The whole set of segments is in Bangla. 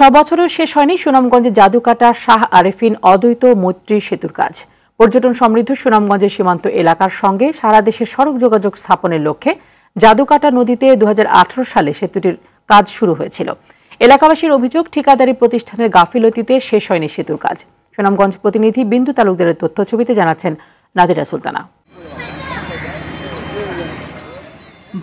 6 বছরেও শেষ হয়নি সুনামগঞ্জের জাদুকাটা শাহ আরেফিন অদ্বৈত মৈত্রী সেতুর কাজ। পর্যটন সমৃদ্ধ সুনামগঞ্জের সীমান্ত এলাকার সঙ্গে সারা দেশের সড়ক যোগাযোগ স্থাপনের লক্ষ্যে জাদুকাটা নদীতে 2018 সালে সেতুটির কাজ শুরু হয়েছিল। এলাকাবাসীর অভিযোগ, ঠিকাদারি প্রতিষ্ঠানের গাফিলতিতে শেষ হয়নি সেতুর কাজ। সুনামগঞ্জ প্রতিনিধি বিন্দু তালুকদারের তথ্যছবিতে জানাচ্ছেন নাদিরা সুলতানা।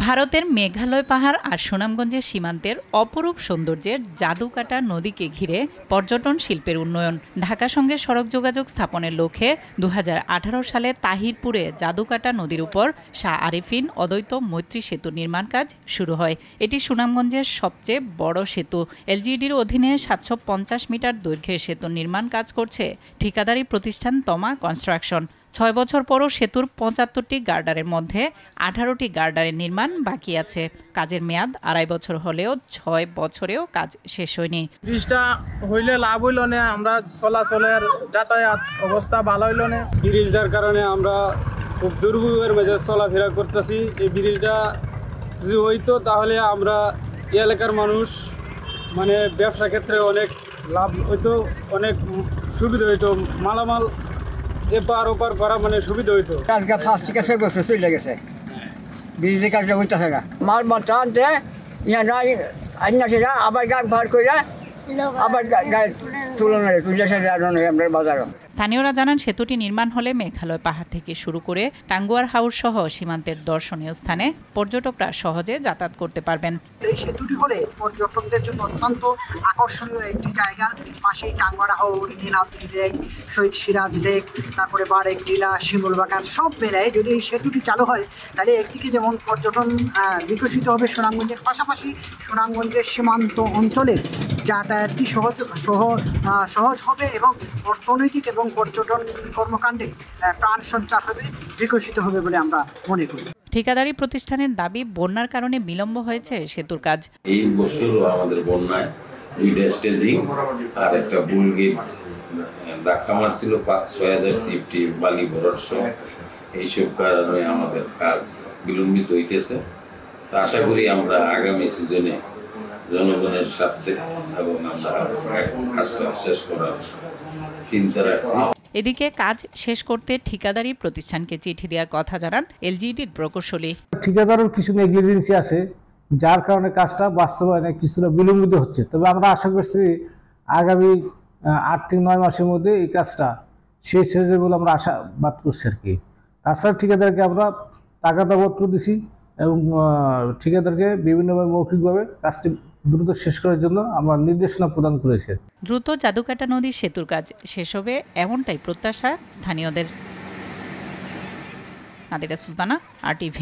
ভারতের মেঘালয় পাহাড় আর সুনামগঞ্জের সীমান্তের অপরূপ সৌন্দর্যের জাদুকাটা নদীকে ঘিরে পর্যটন শিল্পের উন্নয়ন, ঢাকার সঙ্গে সড়ক যোগাযোগ স্থাপনের লক্ষ্যে 2018 সালে তাহিরপুরে জাদুকাটা নদীর উপর শাহ আরেফিন অদ্বৈত মৈত্রী সেতু নির্মাণ কাজ শুরু হয়। এটি সুনামগঞ্জের সবচেয়ে বড় সেতু। এলজিইডির অধীনে 750 মিটার দৈর্ঘ্যের সেতু নির্মাণ কাজ করছে ঠিকাদারি প্রতিষ্ঠান তমা কনস্ট্রাকশন। 6 বছর পরও সেতুর 75টি গার্ডারের মধ্যে 18টি গার্ডারের নির্মাণ বাকি আছে। কাজের মেয়াদ 2.5 বছর হলেও 6 বছরেও কাজ শেষ হয়নি। ব্রিজটা হইলে লাভ হইল না, আমরা চলাচলের যাতায়াত অবস্থা ভালো হইল না। ব্রিজটার কারণে আমরা খুব দুর্ভোগের মাঝে চলাফেরা করতেছি। এই ব্রিজটা যদি হইতো তাহলে আমরা এই এলাকার মানুষ মানে ব্যবসা ক্ষেত্রে অনেক লাভ হইতো, অনেক সুবিধা হইতো, মালামাল এপার ওপার করা মানে সুবিধা হইতো। আজকে 5 থেকে 6 বছর চলে গেছে, ব্রিজের কাজটা হইতেছে না। মাল মাত্রা আনতে ইয়া নাই আইনা সেটা আবার গাছ ভার করে আবার গায়ে তুলনায় তুলে সেটা আমরা বাজারও। স্থানীয়রা জানান, সেতুটি নির্মাণ হলে মেঘালয় পাহাড় থেকে শুরু করে টাঙ্গুয়ার হাউস সহ সীমান্তের দর্শনীয় স্থানে পর্যটকরা সহজে যাতায়াত করতে পারবেন। এই সেতুটি হলে পর্যটকদের জন্য অত্যন্ত আকর্ষণীয় একটি জায়গা। পাশেই টাঙ্গুয়ার হাউস, নীলাদ্রি লেক, শহীদ সিরাজ লেক, তারপরে বারেক টিলা, শিমুল বাগান সব মেলায় যদি এই সেতুটি চালু হয় তাহলে একদিকে যেমন পর্যটন বিকশিত হবে সুনামগঞ্জের, পাশাপাশি সুনামগঞ্জের সীমান্ত অঞ্চলের যাতায়াতটি সহজ হবে এবং অর্থনৈতিক এবং পর্যটন কর্মকাণ্ডে প্রাণ সঞ্চার হবে, বিকশিত হবে বলে আমরা মনে করি। ঠিকাদারি প্রতিষ্ঠানের দাবি, বন্যার কারণে বিলম্ব হয়েছে সেতুর কাজ। এই বছর আমাদের বন্যায় 2টা স্টেজিং আর একটা বুল গেট ধাক্কা মারছিল, 6000 সিফটি বালি ভরার সময়। এইসব কারণে আমাদের কাজ বিলম্বিত হইতেছে। আশা করি আমরা আগামী সিজনে জনগণের স্বার্থে এবং আমরা কাজটা শেষ করার চিন্তা রাখছি। এদিকে কাজ শেষ করতে ঠিকাদারি প্রতিষ্ঠানকে চিঠি দেওয়ার কথা জানান এলজিইডির প্রকৌশলী। ঠিকাদারের কিছু নেগলিজেন্সি আছে, যার কারণে কাজটা বাস্তবায়নে কিছুটা বিলম্বিত হচ্ছে। তবে আমরা আশা করছি আগামী 8 থেকে 9 মাসের মধ্যে এই কাজটা শেষ হয়ে যাবে বলে আমরা আশাবাদ করছি আর কি। তাছাড়া ঠিকাদারকে আমরা টাকাদাপত্র দিছি এবং ঠিকাদারকে বিভিন্নভাবে মৌখিকভাবে কাজটি দ্রুত শেষ করার জন্য আমরা নির্দেশনা প্রদান করেছি। দ্রুত জাদুকাটা নদীর সেতুর কাজ শেষ হবে এমনটাই প্রত্যাশা স্থানীয়দের। নাদিরা সুলতানা, RTV।